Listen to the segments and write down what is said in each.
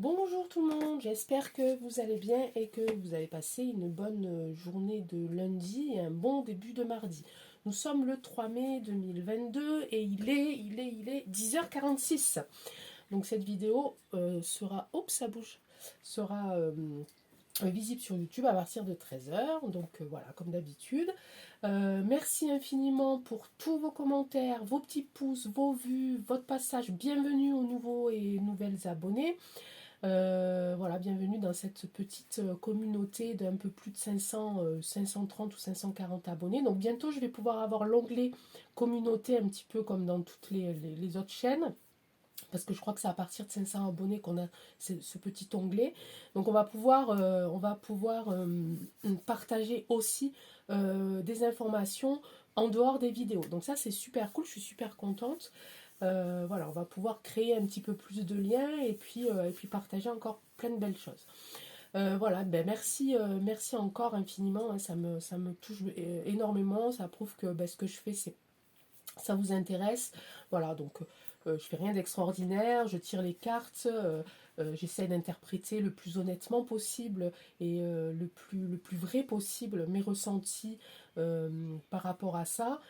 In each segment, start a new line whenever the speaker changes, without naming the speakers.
Bonjour tout le monde, j'espère que vous allez bien et que vous avez passé une bonne journée de lundi et un bon début de mardi. Nous sommes le 3 mai 2022 et il est 10h46. Donc cette vidéo sera, oups ça bouge, sera visible sur YouTube à partir de 13h. Donc voilà, comme d'habitude. Merci infiniment pour tous vos commentaires, vos petits pouces, vos vues, votre passage. Bienvenue aux nouveaux et nouvelles abonnés. Voilà, bienvenue dans cette petite communauté d'un peu plus de 530 ou 540 abonnés. Donc bientôt, je vais pouvoir avoir l'onglet communauté un petit peu comme dans toutes les autres chaînes. Parce que je crois que c'est à partir de 500 abonnés qu'on a ce petit onglet. Donc on va pouvoir partager aussi des informations en dehors des vidéos. Donc ça c'est super cool, je suis super contente. Voilà, on va pouvoir créer un petit peu plus de liens et puis partager encore plein de belles choses. Voilà, ben merci encore infiniment, hein, ça me touche énormément, ça prouve que ce que je fais, ça vous intéresse. Voilà, donc je fais rien d'extraordinaire, je tire les cartes, j'essaie d'interpréter le plus honnêtement possible et le plus vrai possible mes ressentis par rapport à ça,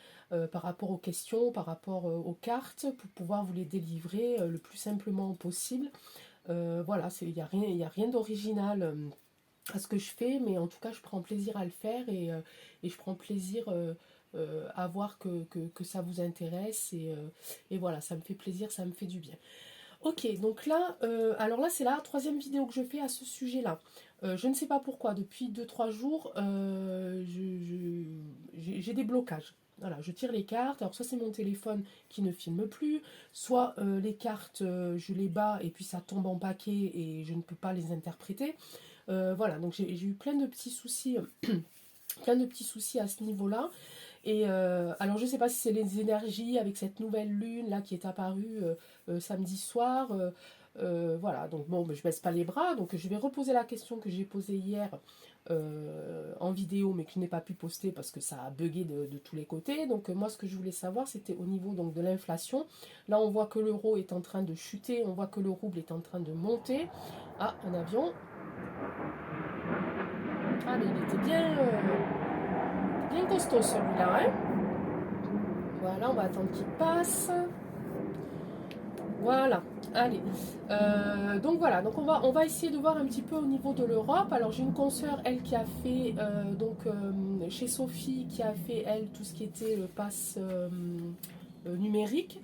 par rapport aux questions, par rapport aux cartes, pour pouvoir vous les délivrer le plus simplement possible. Voilà, il n'y a rien, y a rien d'original à ce que je fais, mais en tout cas, je prends plaisir à le faire et je prends plaisir à voir que ça vous intéresse et voilà, ça me fait plaisir, ça me fait du bien. Ok, donc là, alors là, c'est la troisième vidéo que je fais à ce sujet-là. Je ne sais pas pourquoi, depuis 2 3 jours, j'ai des blocages. Voilà, je tire les cartes, alors soit c'est mon téléphone qui ne filme plus, soit les cartes, je les bats et puis ça tombe en paquet et je ne peux pas les interpréter. Voilà, donc j'ai eu plein de petits soucis à ce niveau-là. Et alors je ne sais pas si c'est les énergies avec cette nouvelle lune là qui est apparue samedi soir. Voilà, donc bon, je baisse pas les bras, donc je vais reposer la question que j'ai posée hier en vidéo, mais que je n'ai pas pu poster parce que ça a bugué de tous les côtés. Donc moi, ce que je voulais savoir, c'était au niveau donc de l'inflation. Là, on voit que l'euro est en train de chuter, on voit que le rouble est en train de monter. Ah, un avion. Ah, mais il était bien costaud celui-là, hein. Voilà, on va attendre qu'il passe. Voilà, allez. Donc voilà, donc on va essayer de voir un petit peu au niveau de l'Europe. Alors j'ai une consoeur, elle, qui a fait, chez Sophie, qui a fait, elle, tout ce qui était le pass numérique.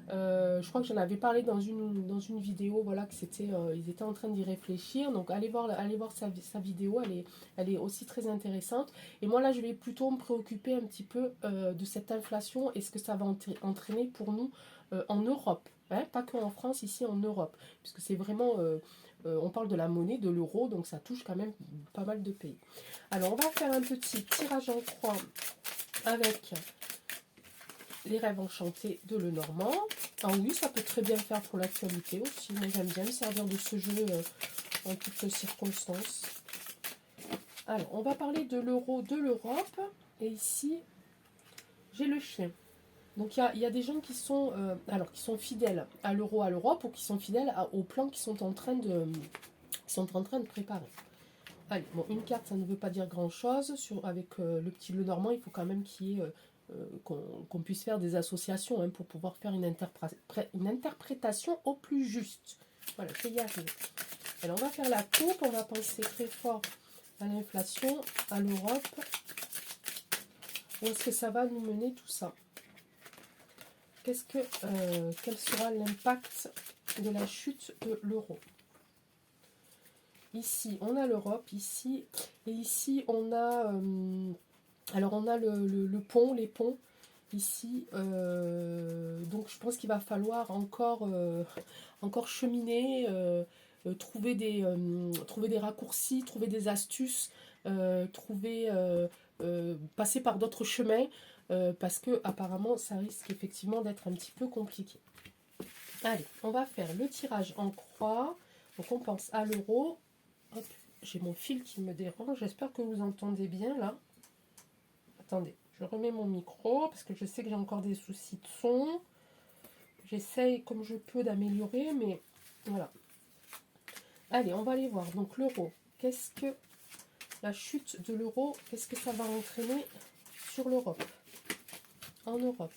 Je crois que j'en avais parlé dans une vidéo, voilà, que c'était, ils étaient en train d'y réfléchir. Donc allez voir sa vidéo, elle est aussi très intéressante. Et moi là, je vais plutôt me préoccuper un petit peu de cette inflation et ce que ça va entraîner pour nous en Europe. Hein, pas qu'en France, ici en Europe. Puisque c'est vraiment, on parle de la monnaie, de l'euro, donc ça touche quand même pas mal de pays. Alors on va faire un petit tirage en croix avec les rêves enchantés de Lenormand. Ah oui, ça peut très bien faire pour l'actualité aussi. Moi, j'aime bien me servir de ce jeu en toutes circonstances. Alors, on va parler de l'euro, de l'Europe. Et ici, j'ai le chien. Donc, il y a des gens qui sont fidèles à l'euro, à l'Europe, ou qui sont fidèles aux plans qu'ils sont en train de préparer. Allez, bon, une carte, ça ne veut pas dire grand-chose. Avec le petit Lenormand, il faut quand même qu'il y ait qu'on puisse faire des associations, hein, pour pouvoir faire une interprétation au plus juste. Voilà, je vais y arriver. Alors, on va faire la coupe, on va penser très fort à l'inflation, à l'Europe. Où est-ce que ça va nous mener tout ça? Quel sera l'impact de la chute de l'euro? Ici, on a l'Europe, ici, et ici, on a... alors, on a le pont, les ponts, ici. Donc, je pense qu'il va falloir encore cheminer, trouver des raccourcis, trouver des astuces, passer par d'autres chemins, parce que apparemment, ça risque effectivement d'être un petit peu compliqué. Allez, on va faire le tirage en croix. Donc, on pense à l'euro. Hop, j'ai mon fil qui me dérange. J'espère que vous entendez bien là. Attendez, je remets mon micro parce que je sais que j'ai encore des soucis de son. J'essaye comme je peux d'améliorer, mais voilà. Allez, on va aller voir. Donc l'euro, qu'est-ce que la chute de l'euro, qu'est-ce que ça va entraîner sur l'Europe? En Europe.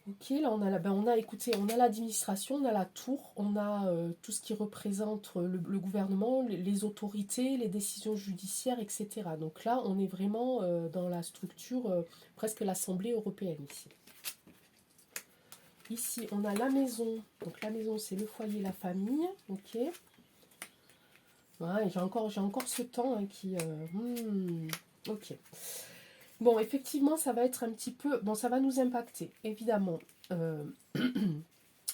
Ok, là on a écouté, on a l'administration, on a la tour, on a tout ce qui représente le gouvernement, les autorités, les décisions judiciaires, etc. Donc là, on est vraiment dans la structure, presque l'Assemblée européenne ici. Ici, on a la maison. Donc la maison, c'est le foyer, la famille. Ok. Ouais, j'ai encore ce temps hein, qui... ok. Bon, effectivement, ça va être un petit peu... Bon, ça va nous impacter, évidemment.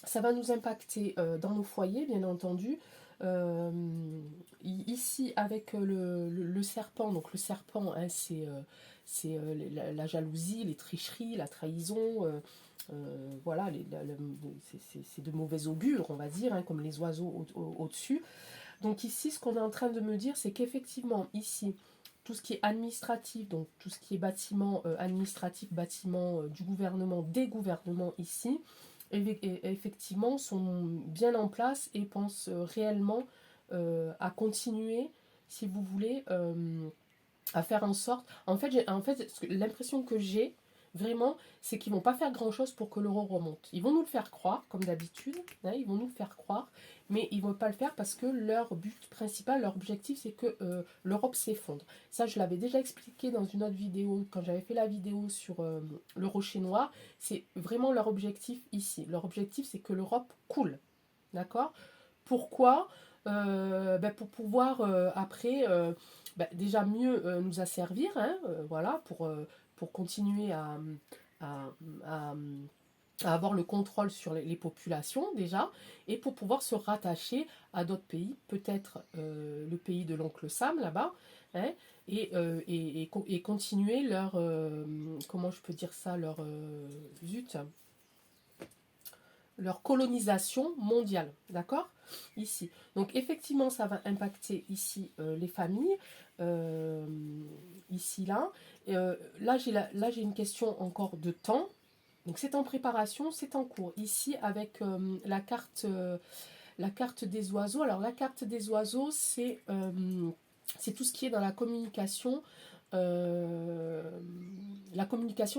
Ça va nous impacter dans nos foyers, bien entendu. Ici, avec le serpent, donc le serpent, hein, c'est la jalousie, les tricheries, la trahison... voilà, c'est de mauvais augure, on va dire, hein, comme les oiseaux au-dessus. Donc ici, ce qu'on est en train de me dire, c'est qu'effectivement, ici, tout ce qui est administratif, donc tout ce qui est bâtiment administratif, bâtiment du gouvernement, des gouvernements ici, effectivement, sont bien en place et pensent réellement à continuer, si vous voulez, à faire en sorte... En fait l'impression que j'ai, vraiment, c'est qu'ils vont pas faire grand chose pour que l'euro remonte. Ils vont nous le faire croire, comme d'habitude, hein, ils vont nous le faire croire, mais ils vont pas le faire parce que leur but principal, leur objectif, c'est que l'Europe s'effondre. Ça, je l'avais déjà expliqué dans une autre vidéo, quand j'avais fait la vidéo sur l'euro chinois, c'est vraiment leur objectif ici. Leur objectif, c'est que l'Europe coule, d'accord? Pourquoi? Pour pouvoir après déjà mieux nous asservir, hein, voilà, pour continuer à, à- à avoir le contrôle sur les populations déjà, et pour pouvoir se rattacher à d'autres pays, peut-être le pays de l'oncle Sam là-bas, hein, et continuer leur, comment je peux dire ça, zut, leur colonisation mondiale, d'accord? Ici. Donc effectivement, ça va impacter ici les familles, ici, là. Là, j'ai une question encore de temps. Donc c'est en préparation, c'est en cours. Ici, avec la carte des oiseaux. Alors la carte des oiseaux, c'est tout ce qui est dans la communication,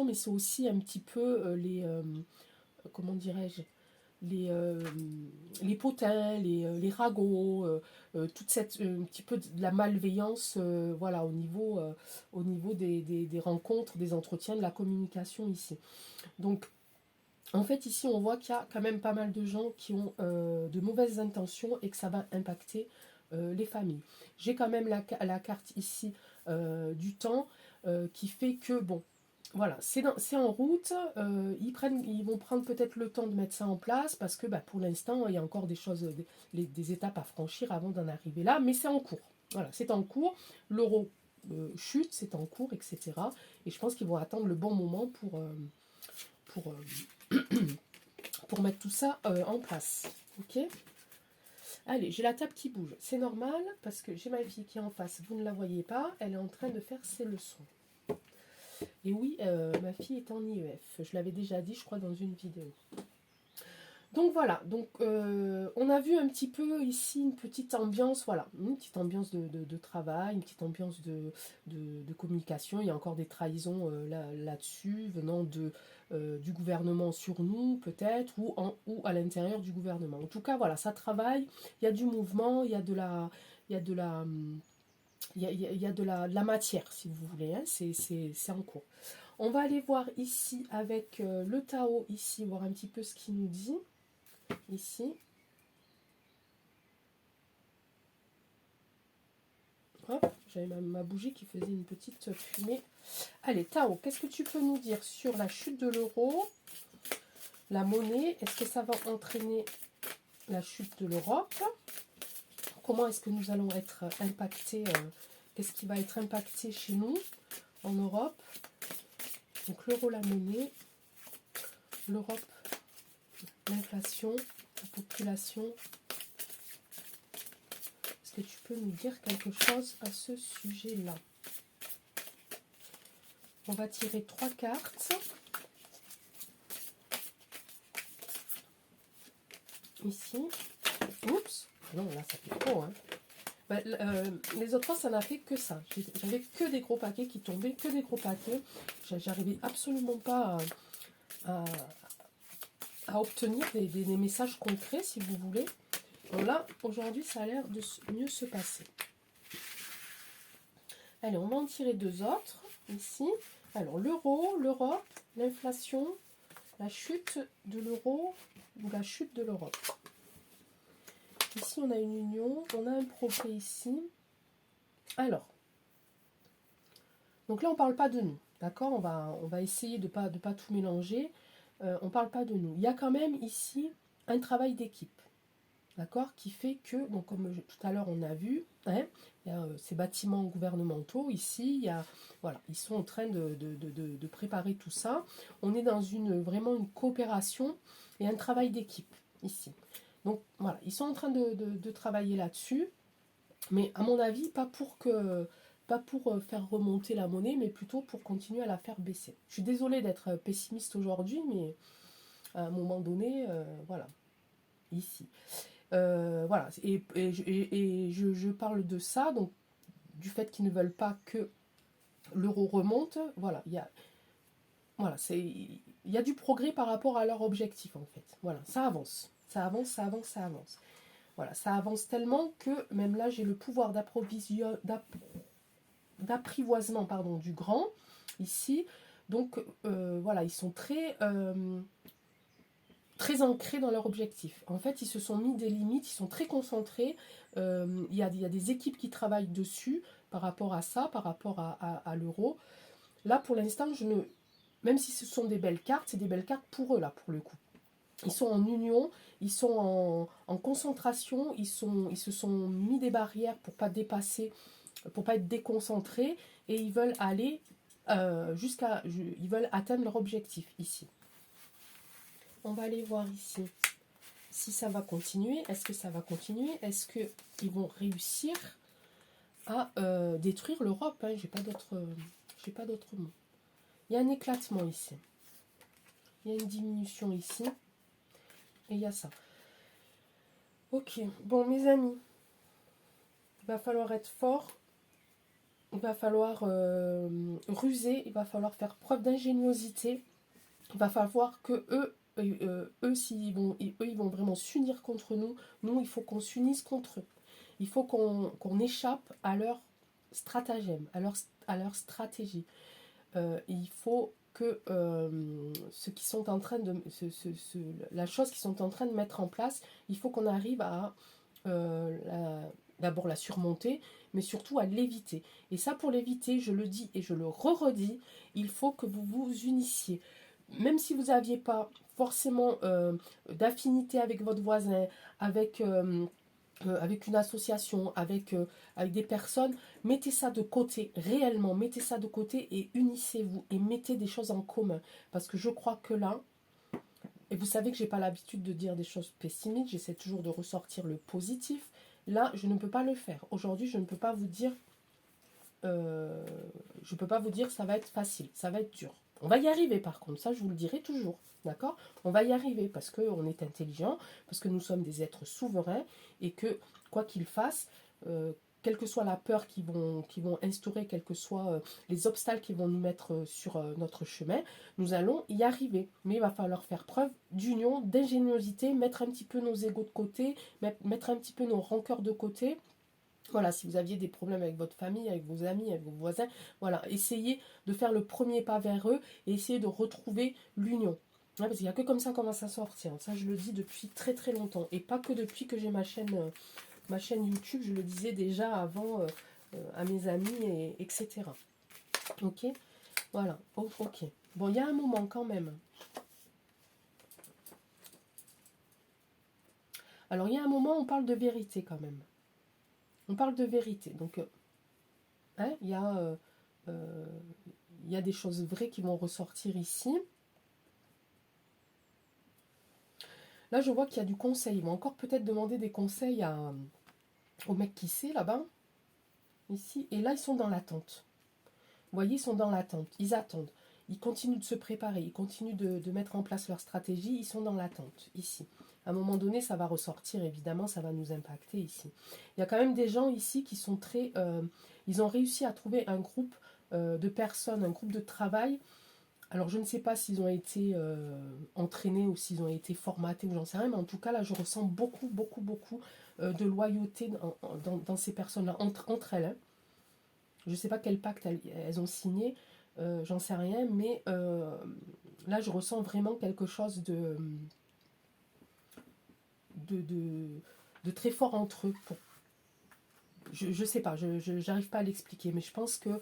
mais c'est aussi un petit peu comment dirais-je, les, les potins, les ragots, toute cette un petit peu de la malveillance, voilà, au niveau des rencontres, des entretiens, de la communication ici. Donc, en fait, ici, on voit qu'il y a quand même pas mal de gens qui ont de mauvaises intentions et que ça va impacter les familles. J'ai quand même la carte ici du temps qui fait que, bon, voilà, c'est en route. Ils vont prendre peut-être le temps de mettre ça en place parce que pour l'instant, il y a encore des choses, des étapes à franchir avant d'en arriver là, mais c'est en cours. Voilà, c'est en cours. L'euro chute, c'est en cours, etc. Et je pense qu'ils vont attendre le bon moment pour, pour mettre tout ça en place. Ok? Allez, j'ai la table qui bouge. C'est normal parce que j'ai ma fille qui est en face. Vous ne la voyez pas. Elle est en train de faire ses leçons. Et oui, ma fille est en IEF. Je l'avais déjà dit, je crois, dans une vidéo. Donc voilà, donc on a vu un petit peu ici une petite ambiance, voilà, une petite ambiance de travail, une petite ambiance de communication. Il y a encore des trahisons là-dessus, venant du gouvernement sur nous peut-être, ou à l'intérieur du gouvernement. En tout cas, voilà, ça travaille, il y a du mouvement, il y a de la... Il y a de la il y a de la matière, si vous voulez, hein, c'est en cours. On va aller voir ici avec le Tao, ici, voir un petit peu ce qu'il nous dit. Ici. Hop, j'avais ma bougie qui faisait une petite fumée. Allez, Tao, qu'est-ce que tu peux nous dire sur la chute de l'euro, la monnaie? Est-ce que ça va entraîner la chute de l'Europe? Comment est-ce que nous allons être impactés? Qu'est-ce qui va être impacté chez nous, en Europe? Donc l'euro, la monnaie, l'Europe, l'inflation, la population. Est-ce que tu peux nous dire quelque chose à ce sujet-là? On va tirer 3 cartes. Ici. Oups. Non, là, ça fait trop, hein. Ben, les autres fois, ça n'a fait que ça. J'avais que des gros paquets qui tombaient, que des gros paquets. J'arrivais absolument pas à, à obtenir des messages concrets, si vous voulez. Donc là, aujourd'hui, ça a l'air de mieux se passer. Allez, on va en tirer deux autres, ici. Alors, l'euro, l'Europe, l'inflation, la chute de l'euro ou la chute de l'Europe. Ici, on a une union, on a un progrès ici. Alors, donc là, on ne parle pas de nous, d'accord, on va essayer de pas tout mélanger. On ne parle pas de nous. Il y a quand même ici un travail d'équipe. D'accord, qui fait que, donc comme tout à l'heure on a vu, hein, il y a ces bâtiments gouvernementaux ici, il y a, voilà, ils sont en train de préparer tout ça. On est dans vraiment une coopération et un travail d'équipe ici. Donc voilà, ils sont en train de travailler là-dessus, mais à mon avis, pas pour faire remonter la monnaie, mais plutôt pour continuer à la faire baisser. Je suis désolée d'être pessimiste aujourd'hui, mais à un moment donné, voilà, ici. Voilà, et je parle de ça, donc du fait qu'ils ne veulent pas que l'euro remonte. Voilà, il y a du progrès par rapport à leur objectif en fait. Voilà, ça avance, ça avance, ça avance, ça avance. Voilà, ça avance tellement que même là j'ai le pouvoir d'apprivoisement du grand ici. Donc voilà, ils sont très ancrés dans leur objectif. En fait, ils se sont mis des limites, ils sont très concentrés. Il y a des équipes qui travaillent dessus par rapport à ça, par rapport à l'euro. Là, pour l'instant, même si ce sont des belles cartes, c'est des belles cartes pour eux, là, pour le coup. Ils sont en union, ils sont en concentration, ils se sont mis des barrières pour pas dépasser, pour pas être déconcentrés, et ils veulent aller ils veulent atteindre leur objectif ici. On va aller voir ici si ça va continuer. Est-ce que ça va continuer? Est-ce qu'ils vont réussir à détruire l'Europe, hein? J'ai pas d'autre mot. Il y a un éclatement ici. Il y a une diminution ici. Et il y a ça. Ok, bon mes amis, il va falloir être fort. Il va falloir ruser. Il va falloir faire preuve d'ingéniosité. Il va falloir que eux, ils vont vraiment s'unir contre nous. Nous, il faut qu'on s'unisse contre eux. Il faut qu'on échappe à leur stratagème, à leur stratégie. Il faut que ce qui sont en train de, la chose qu'ils sont en train de mettre en place, il faut qu'on arrive à d'abord la surmonter, mais surtout à l'éviter. Et ça, pour l'éviter, je le dis et je le redis, il faut que vous vous unissiez. Même si vous n'aviez pas forcément d'affinité avec votre voisin, avec une association, avec des personnes, mettez ça de côté, réellement, mettez ça de côté et unissez-vous et mettez des choses en commun. Parce que je crois que là, et vous savez que je n'ai pas l'habitude de dire des choses pessimistes, j'essaie toujours de ressortir le positif. Là, je ne peux pas le faire. Aujourd'hui, je ne peux pas vous dire, ça va être facile, ça va être dur. On va y arriver par contre, ça je vous le dirai toujours, d'accord? On va y arriver parce qu'on est intelligent, parce que nous sommes des êtres souverains et que quoi qu'ils fassent, quelle que soit la peur qu'ils vont instaurer, quels que soient les obstacles qu'ils vont nous mettre sur notre chemin, nous allons y arriver. Mais il va falloir faire preuve d'union, d'ingéniosité, mettre un petit peu nos égos de côté, mettre un petit peu nos rancœurs de côté. Voilà, si vous aviez des problèmes avec votre famille, avec vos amis, avec vos voisins, voilà, essayez de faire le premier pas vers eux et essayez de retrouver l'union. Ouais, parce qu'il n'y a que comme ça qu'on va s'en sortir. Ça, je le dis depuis très très longtemps. Et pas que depuis que j'ai ma chaîne YouTube, je le disais déjà avant à mes amis, etc. Ok. Voilà, ok. Bon, il y a un moment quand même. Alors, il y a un moment, on parle de vérité quand même. On parle de vérité. Donc, hein, il y a des choses vraies qui vont ressortir ici. Là, je vois qu'il y a du conseil. Ils vont encore peut-être demander des conseils au mec qui sait, là-bas. Ici. Et là, ils sont dans l'attente. Vous voyez, ils sont dans l'attente. Ils attendent. ils continuent de se préparer, ils continuent de mettre en place leur stratégie, ils sont dans l'attente, ici. À un moment donné, ça va ressortir, évidemment, ça va nous impacter ici. Il y a quand même des gens ici qui sont très... ils ont réussi à trouver un groupe de personnes, un groupe de travail. Alors, je ne sais pas s'ils ont été entraînés ou s'ils ont été formatés ou j'en sais rien, mais en tout cas, là, je ressens beaucoup, beaucoup, beaucoup de loyauté dans ces personnes-là, entre elles. Hein. Je ne sais pas quel pacte elles ont signé, j'en sais rien, mais là, je ressens vraiment quelque chose de très fort entre eux. Je ne sais pas, je n'arrive pas à l'expliquer, mais je pense que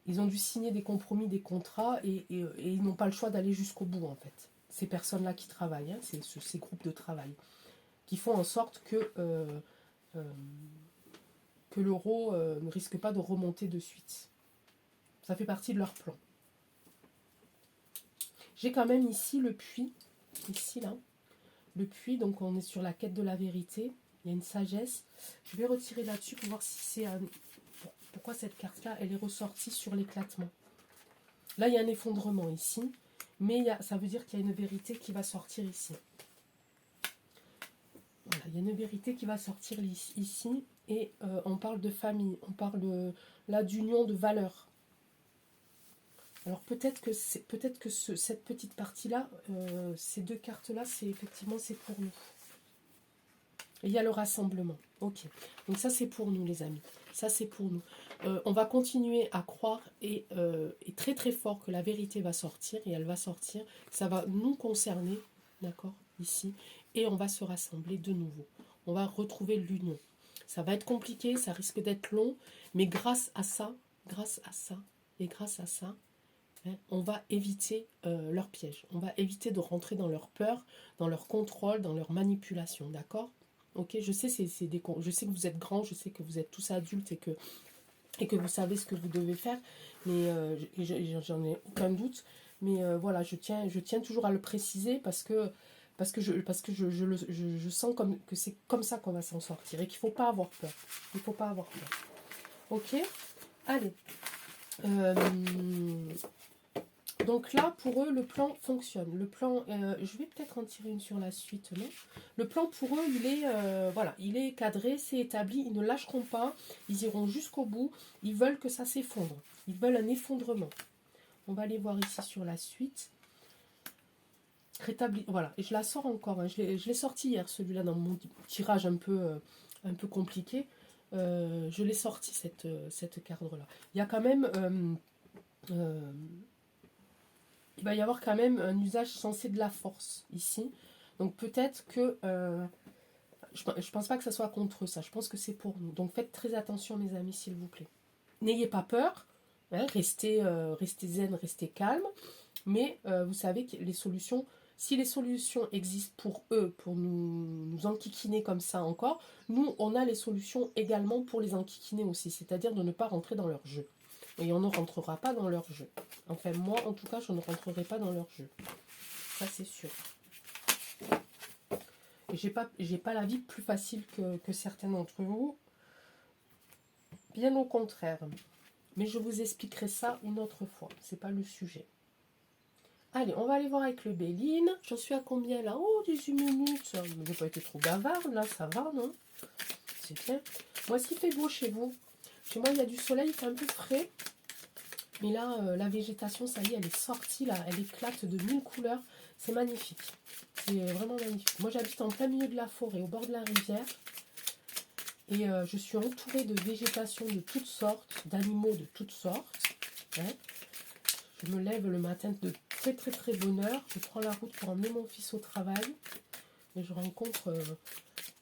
ils ont dû signer des compromis, des contrats, et ils n'ont pas le choix d'aller jusqu'au bout, en fait. Ces personnes-là qui travaillent, hein, ces groupes de travail, qui font en sorte que l'euro ne risque pas de remonter de suite. Ça fait partie de leur plan. J'ai quand même ici le puits, ici, là. Le puits, donc on est sur la quête de la vérité. Il y a une sagesse. Je vais retirer là-dessus pour voir si c'est un... Pourquoi cette carte-là, elle est ressortie sur l'éclatement. Là, il y a un effondrement ici, mais ça veut dire qu'il y a une vérité qui va sortir ici. Voilà, il y a une vérité qui va sortir ici, et on parle de famille, on parle là d'union de valeurs. Alors peut-être que cette petite partie-là, ces deux cartes-là, effectivement c'est pour nous. Et il y a le rassemblement. Ok. Donc ça c'est pour nous les amis. Ça c'est pour nous. On va continuer à croire et très très fort que la vérité va sortir et elle va sortir. Ça va nous concerner, d'accord, ici. Et on va se rassembler de nouveau. On va retrouver l'union. Ça va être compliqué, ça risque d'être long, mais grâce à ça, et grâce à ça, hein, on va éviter leur piège. On va éviter de rentrer dans leur peur, dans leur contrôle, dans leur manipulation, d'accord? Ok, je sais, je sais que vous êtes grands, je sais que vous êtes tous adultes et que vous savez ce que vous devez faire, mais j'en ai aucun doute. Mais voilà, je tiens toujours à le préciser parce que je sens que c'est comme ça qu'on va s'en sortir et qu'il ne faut pas avoir peur. Il ne faut pas avoir peur. Ok? Allez. Donc là, pour eux, le plan fonctionne. Le plan, je vais peut-être en tirer une sur la suite, non? Le plan pour eux, voilà, il est cadré, c'est établi, ils ne lâcheront pas, ils iront jusqu'au bout, ils veulent que ça s'effondre, ils veulent un effondrement. On va aller voir ici sur la suite. Rétabli, voilà, et je la sors encore, hein. Je l'ai sorti hier, celui-là, dans mon tirage un peu compliqué. Je l'ai sorti, cette carte-là. Il y a quand même... il va y avoir quand même un usage sensé de la force ici. Donc peut-être que... je pense pas que ça soit contre ça. Je pense que c'est pour nous. Donc faites très attention, mes amis, s'il vous plaît. N'ayez pas peur. Hein, restez zen, restez calme. Mais vous savez que les solutions... Si les solutions existent pour eux, pour nous enquiquiner comme ça encore, nous, on a les solutions également pour les enquiquiner aussi. C'est-à-dire de ne pas rentrer dans leur jeu. Et on ne rentrera pas dans leur jeu. Enfin, moi, en tout cas, je ne rentrerai pas dans leur jeu. Ça, c'est sûr. Et j'ai pas la vie plus facile que certains d'entre vous. Bien au contraire. Mais je vous expliquerai ça une autre fois. C'est pas le sujet. Allez, on va aller voir avec le Béline. J'en suis à combien là? Oh, 18 minutes. J'ai pas été trop bavarde là, ça va, non? C'est bien. Moi, s'il fait beau chez vous. Chez moi, il y a du soleil, il fait un peu frais. Mais là, la végétation, ça y est, elle est sortie, là. Elle éclate de 1000 couleurs. C'est magnifique. C'est vraiment magnifique. Moi, j'habite en plein milieu de la forêt, au bord de la rivière. Et je suis entourée de végétation de toutes sortes, d'animaux de toutes sortes. Hein. Je me lève le matin de très très très bonne heure. Je prends la route pour emmener mon fils au travail. Et je rencontre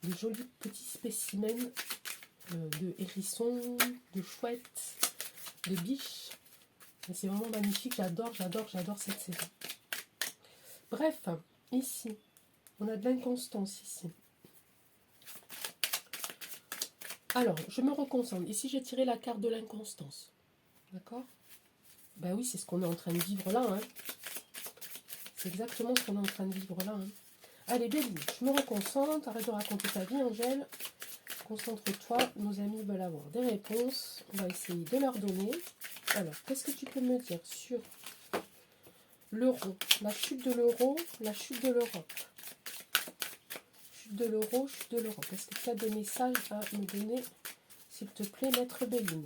de jolis petits spécimens de hérissons, de chouettes, de biches. C'est vraiment magnifique, j'adore cette saison. Bref, ici, on a de l'inconstance ici. Alors, je me reconcentre. Ici, j'ai tiré la carte de l'inconstance. D'accord? Ben oui, c'est ce qu'on est en train de vivre là. Hein. C'est exactement ce qu'on est en train de vivre là. Hein. Allez, Béline, je me reconcentre. Arrête de raconter ta vie, Angèle. concentre-toi, nos amis veulent avoir des réponses. On va essayer de leur donner. Alors, qu'est-ce que tu peux me dire sur l'euro, la chute de l'euro, la chute de l'Europe? Chute de l'euro, chute de l'Europe. Est-ce que tu as des messages à me donner, s'il te plaît, Maître Béline?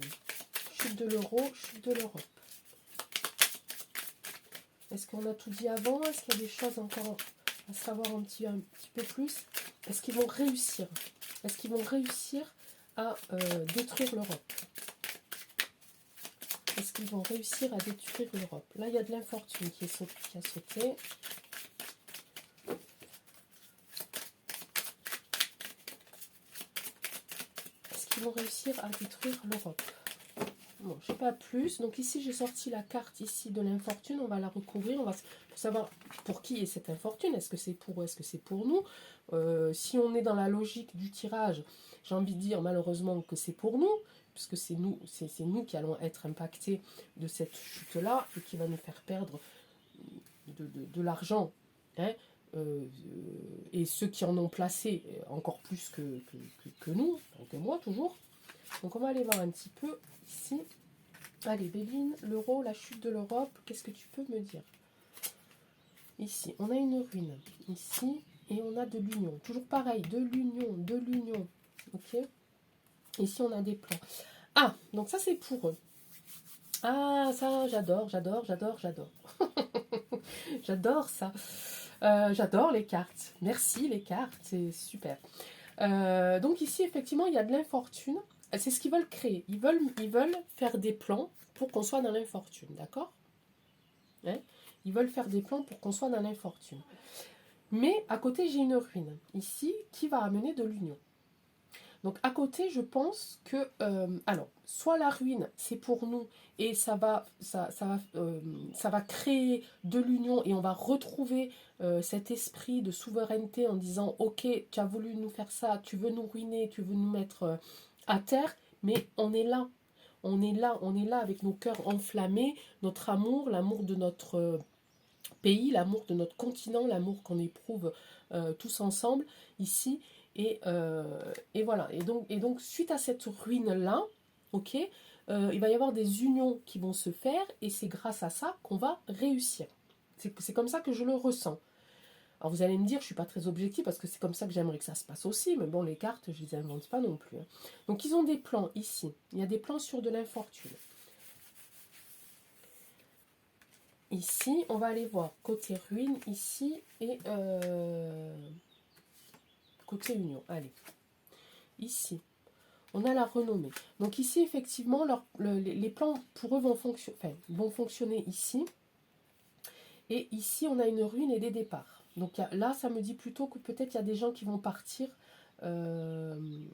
Chute de l'euro, chute de l'Europe. Est-ce qu'on a tout dit avant? Est-ce qu'il y a des choses encore à savoir un petit peu plus? Est-ce qu'ils vont réussir? Est-ce qu'ils vont réussir à détruire l'Europe? Est-ce qu'ils vont réussir à détruire l'Europe? Là, il y a de l'infortune qui a sauté. Est-ce qu'ils vont réussir à détruire l'Europe? Bon, je sais pas plus. Donc ici, j'ai sorti la carte ici de l'infortune. On va la recouvrir. On va pour savoir pour qui est cette infortune. Est-ce que c'est pour eux? Est-ce que c'est pour nous? Si on est dans la logique du tirage, j'ai envie de dire malheureusement que c'est pour nous, puisque c'est nous qui allons être impactés de cette chute-là et qui va nous faire perdre de l'argent. Hein, et ceux qui en ont placé encore plus que nous, que moi toujours. Donc on va aller voir un petit peu ici. Allez, Béline, l'euro, la chute de l'Europe, qu'est-ce que tu peux me dire? Ici, on a une ruine. Ici, et on a de l'union. Toujours pareil, de l'union. Ok. Ici, on a des plans. Ah, donc ça, c'est pour eux. Ah, ça, j'adore. J'adore ça. J'adore les cartes. Merci, les cartes, c'est super. Donc ici, effectivement, il y a de l'infortune. C'est ce qu'ils veulent créer. Ils veulent faire des plans pour qu'on soit dans l'infortune, d'accord? Hein? Ils veulent faire des plans pour qu'on soit dans l'infortune. Mais à côté, j'ai une ruine, ici, qui va amener de l'union. Donc à côté, je pense que... alors, soit la ruine, c'est pour nous, et ça va créer de l'union, et on va retrouver cet esprit de souveraineté en disant, ok, tu as voulu nous faire ça, tu veux nous ruiner, tu veux nous mettre à terre, mais on est là. On est là avec nos cœurs enflammés, notre amour, l'amour de notre pays, l'amour de notre continent, l'amour qu'on éprouve tous ensemble ici. Et voilà. Et donc, suite à cette ruine-là, ok, il va y avoir des unions qui vont se faire et c'est grâce à ça qu'on va réussir. C'est comme ça que je le ressens. Alors vous allez me dire, je ne suis pas très objective parce que c'est comme ça que j'aimerais que ça se passe aussi, mais bon, les cartes, je ne les invente pas non plus. Hein. Donc ils ont des plans ici. Il y a des plans sur de l'infortune. Ici, on va aller voir côté ruine ici et côté union. Allez. Ici, on a la renommée. Donc ici, effectivement, les plans pour eux vont fonctionner ici. Et ici, on a une ruine et des départs. Donc là, ça me dit plutôt que peut-être il y a des gens qui vont partir. Il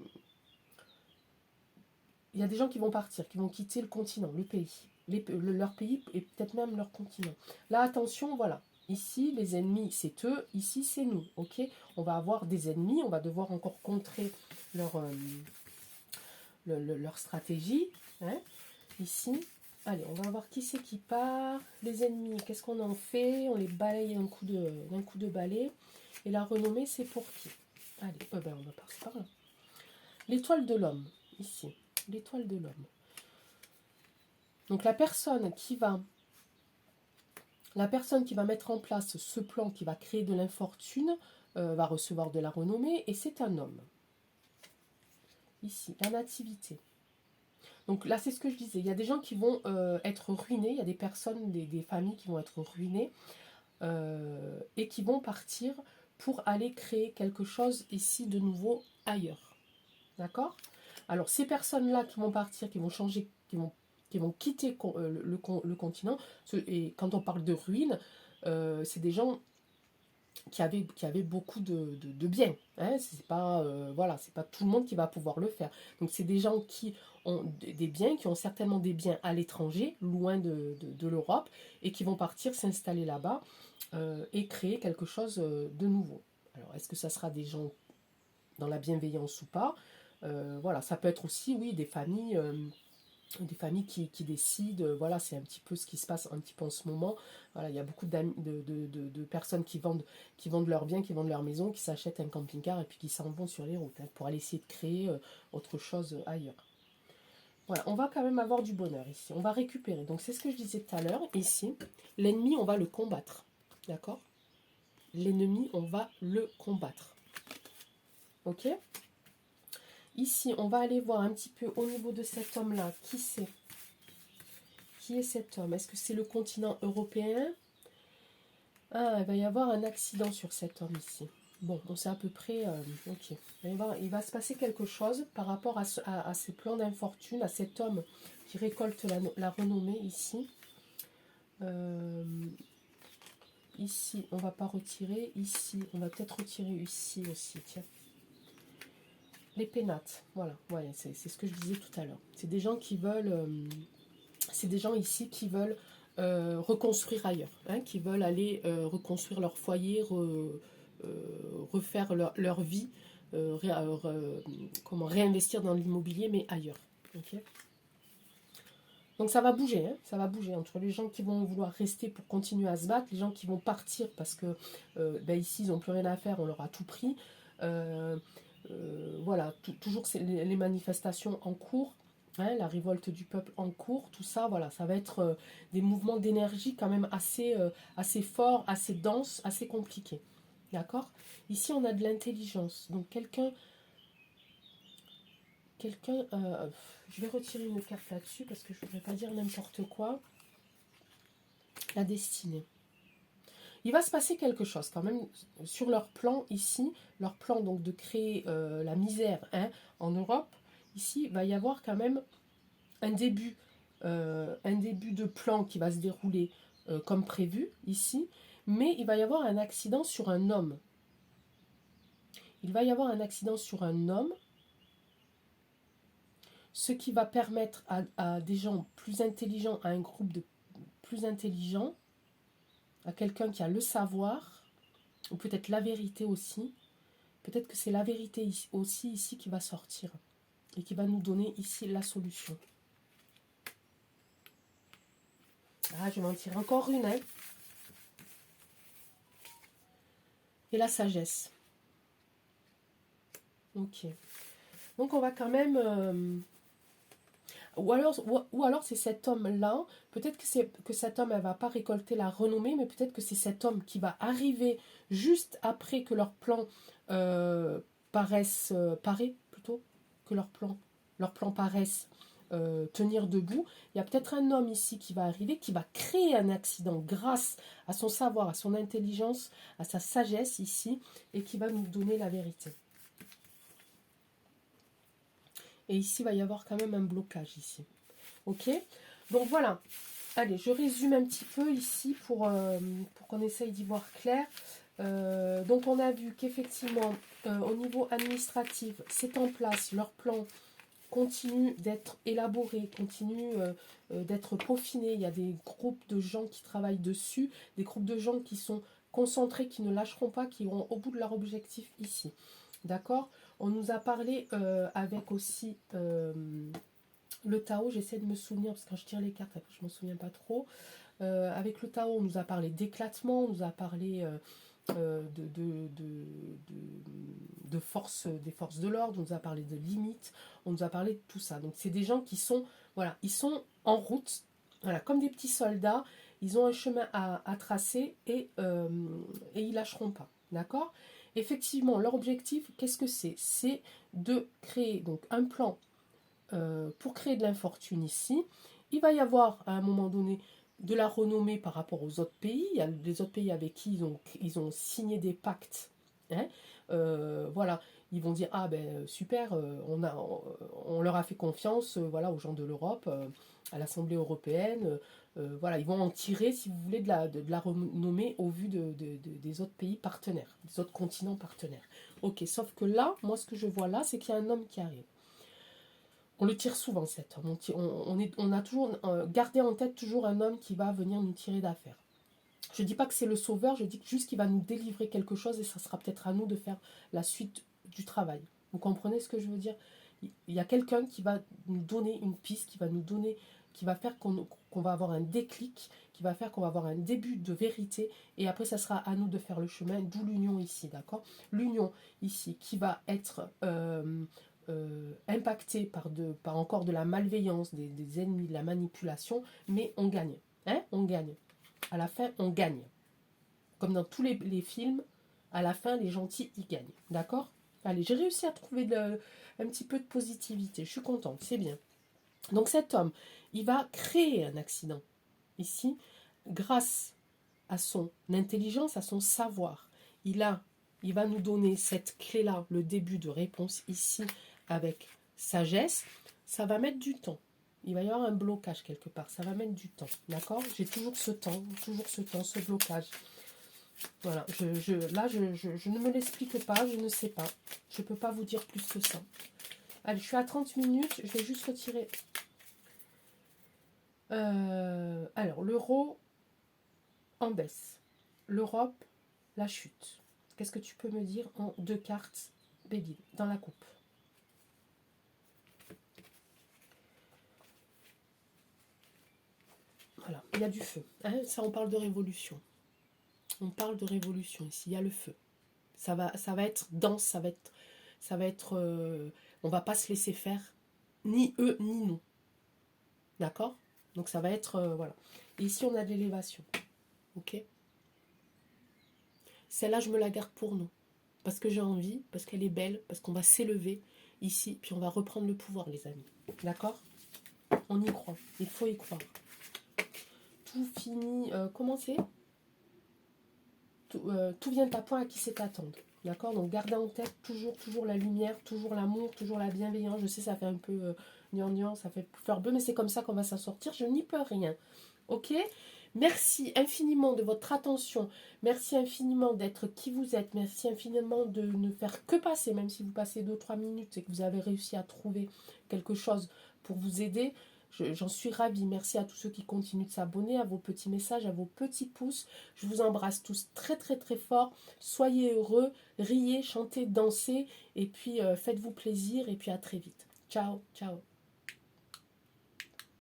y a des gens qui vont partir, qui vont quitter le continent, le pays. Leur pays et peut-être même leur continent. Là, attention, voilà. Ici, les ennemis, c'est eux. Ici, c'est nous. Ok. On va avoir des ennemis. On va devoir encore contrer leur stratégie. Hein. Ici. Allez, on va voir qui c'est qui part. Les ennemis, qu'est-ce qu'on en fait? On les balaye d'un coup de balai. Et la renommée, c'est pour qui? Allez, on va passer par là. L'étoile de l'homme, ici. L'étoile de l'homme. Donc la personne qui va mettre en place ce plan qui va créer de l'infortune va recevoir de la renommée et c'est un homme. Ici, la nativité. Donc là, c'est ce que je disais. Il y a des gens qui vont être ruinés. Il y a des personnes, des familles qui vont être ruinées et qui vont partir pour aller créer quelque chose ici de nouveau ailleurs. D'accord? Alors, ces personnes-là qui vont partir, qui vont changer, qui vont quitter le continent, et quand on parle de ruines, c'est des gens qui avaient beaucoup de biens. Hein, c'est pas tout le monde qui va pouvoir le faire. Donc c'est des gens qui ont des biens, qui ont certainement des biens à l'étranger, loin de l'Europe, et qui vont partir s'installer là-bas et créer quelque chose de nouveau. Alors est-ce que ça sera des gens dans la bienveillance ou pas? Voilà, ça peut être aussi, oui, des familles des familles qui décident, voilà, c'est un petit peu ce qui se passe un petit peu en ce moment. Voilà, il y a beaucoup de personnes qui vendent leurs biens, qui vendent leur maison, qui s'achètent un camping-car et puis qui s'en vont sur les routes, hein, pour aller essayer de créer autre chose ailleurs. Voilà, on va quand même avoir du bonheur ici. On va récupérer. Donc c'est ce que je disais tout à l'heure. Ici, l'ennemi, on va le combattre. D'accord? L'ennemi, on va le combattre. Ok? Ici, on va aller voir un petit peu au niveau de cet homme-là. Qui c'est? Qui est cet homme? Est-ce que c'est le continent européen? Ah, il va y avoir un accident sur cet homme ici. Bon, on sait à peu près... ok. Il va se passer quelque chose par rapport à ces plans d'infortune, à cet homme qui récolte la renommée ici. Ici, on ne va pas retirer. Ici, on va peut-être retirer ici aussi. Tiens. Les pénates, voilà. Ouais, c'est ce que je disais tout à l'heure. C'est des gens qui veulent... c'est des gens ici qui veulent reconstruire ailleurs, hein, qui veulent aller reconstruire leur foyer, refaire leur vie, réinvestir dans l'immobilier, mais ailleurs. Okay. Donc ça va bouger, hein, ça va bouger entre les gens qui vont vouloir rester pour continuer à se battre, les gens qui vont partir parce que ici ils n'ont plus rien à faire, on leur a tout pris. Voilà, toujours les manifestations en cours. Hein, la révolte du peuple en cours, tout ça, voilà, ça va être des mouvements d'énergie quand même assez forts, assez denses, assez compliqués. D'accord? Ici, on a de l'intelligence. Donc, je vais retirer une carte là-dessus parce que je ne voudrais pas dire n'importe quoi. La destinée. Il va se passer quelque chose quand même sur leur plan ici, leur plan donc de créer la misère, hein, en Europe. Ici, il va y avoir quand même un début de plan qui va se dérouler comme prévu ici, mais il va y avoir un accident sur un homme. Il va y avoir un accident sur un homme, ce qui va permettre à des gens plus intelligents, à un groupe de plus intelligents, à quelqu'un qui a le savoir, ou peut-être la vérité aussi, peut-être que c'est la vérité aussi ici qui va sortir et qui va nous donner ici la solution. Ah, je vais en tirer encore une, hein. Et la sagesse. Ok. Donc on va quand même... Ou alors c'est cet homme-là, peut-être que cet homme, elle va pas récolter la renommée, mais peut-être que c'est cet homme qui va arriver juste après que leur plan paraît plutôt, que leur plan paraisse tenir debout. Il y a peut-être un homme ici qui va arriver, qui va créer un accident grâce à son savoir, à son intelligence, à sa sagesse ici, et qui va nous donner la vérité. Et ici, il va y avoir quand même un blocage ici. Ok? Donc voilà. Allez, je résume un petit peu ici pour qu'on essaye d'y voir clair. Donc on a vu qu'effectivement, au niveau administratif, c'est en place. Leur plan continue d'être élaboré, continue d'être peaufiné. Il y a des groupes de gens qui travaillent dessus, des groupes de gens qui sont concentrés, qui ne lâcheront pas, qui iront au bout de leur objectif ici. D'accord? On nous a parlé avec aussi le Tao, j'essaie de me souvenir, parce que quand je tire les cartes, après, je ne me souviens pas trop. Avec le Tao, on nous a parlé d'éclatement, on nous a parlé de force, des forces de l'ordre, on nous a parlé de limites, on nous a parlé de tout ça. Donc c'est des gens qui sont, voilà, ils sont en route, voilà, comme des petits soldats, ils ont un chemin à tracer et ils lâcheront pas, d'accord? Effectivement, leur objectif, qu'est-ce que c'est? C'est de créer donc un plan pour créer de l'infortune ici. Il va y avoir à un moment donné de la renommée par rapport aux autres pays. Il y a les autres pays avec qui ils ont signé des pactes. Hein. Voilà, ils vont dire ah ben super, on leur a fait confiance, voilà, aux gens de l'Europe, à l'Assemblée européenne. Voilà, ils vont en tirer, si vous voulez, de la renommée au vu des autres pays partenaires, des autres continents partenaires. Ok, sauf que là, moi ce que je vois là, c'est qu'il y a un homme qui arrive. On le tire souvent, cet homme. On a toujours gardé en tête toujours un homme qui va venir nous tirer d'affaire. Je ne dis pas que c'est le sauveur, je dis juste qu'il va nous délivrer quelque chose et ça sera peut-être à nous de faire la suite du travail. Vous comprenez ce que je veux dire? Il y a quelqu'un qui va nous donner une piste, qui va faire qu'on va avoir un déclic, qui va faire qu'on va avoir un début de vérité, et après ça sera à nous de faire le chemin, d'où l'union ici, d'accord? L'union ici qui va être impactée par encore de la malveillance, des ennemis, de la manipulation, mais on gagne, hein? On gagne. À la fin, on gagne. Comme dans tous les films, à la fin, les gentils, ils gagnent, d'accord? Allez, j'ai réussi à trouver un petit peu de positivité, je suis contente, c'est bien. Donc cet homme, il va créer un accident ici grâce à son intelligence, à son savoir. Il va nous donner cette clé-là, le début de réponse ici avec sagesse. Ça va mettre du temps. Il va y avoir un blocage quelque part. Ça va mettre du temps. D'accord? J'ai toujours ce temps, ce blocage. Voilà. Là, je ne me l'explique pas. Je ne sais pas. Je ne peux pas vous dire plus que ça. Allez, je suis à 30 minutes. Je vais juste retirer. Alors, l'euro en baisse. L'Europe, la chute. Qu'est-ce que tu peux me dire en 2 cartes, Béline, dans la coupe? Voilà, il y a du feu. Hein, ça, on parle de révolution. On parle de révolution ici, il y a le feu. Ça va être dense, on va pas se laisser faire, ni eux, ni nous. D'accord? Donc ça va être, voilà. Et ici, on a de l'élévation. Ok? Celle-là, je me la garde pour nous. Parce que j'ai envie, parce qu'elle est belle, parce qu'on va s'élever ici, puis on va reprendre le pouvoir, les amis. D'accord? On y croit. Il faut y croire. Tout finit... comment c'est? Tout vient à point à qui sait attendre. D'accord? Donc gardez en tête toujours la lumière, toujours l'amour, toujours la bienveillance. Je sais, ça fait un peu gnangnan, ça fait fleur bleue, mais c'est comme ça qu'on va s'en sortir. Je n'y peux rien. Ok? Merci infiniment de votre attention. Merci infiniment d'être qui vous êtes. Merci infiniment de ne faire que passer, même si vous passez 2 ou 3 minutes et que vous avez réussi à trouver quelque chose pour vous aider. J'en suis ravie. Merci à tous ceux qui continuent de s'abonner, à vos petits messages, à vos petits pouces. Je vous embrasse tous très très très fort. Soyez heureux, riez, chantez, dansez et puis faites-vous plaisir et puis à très vite. Ciao, ciao.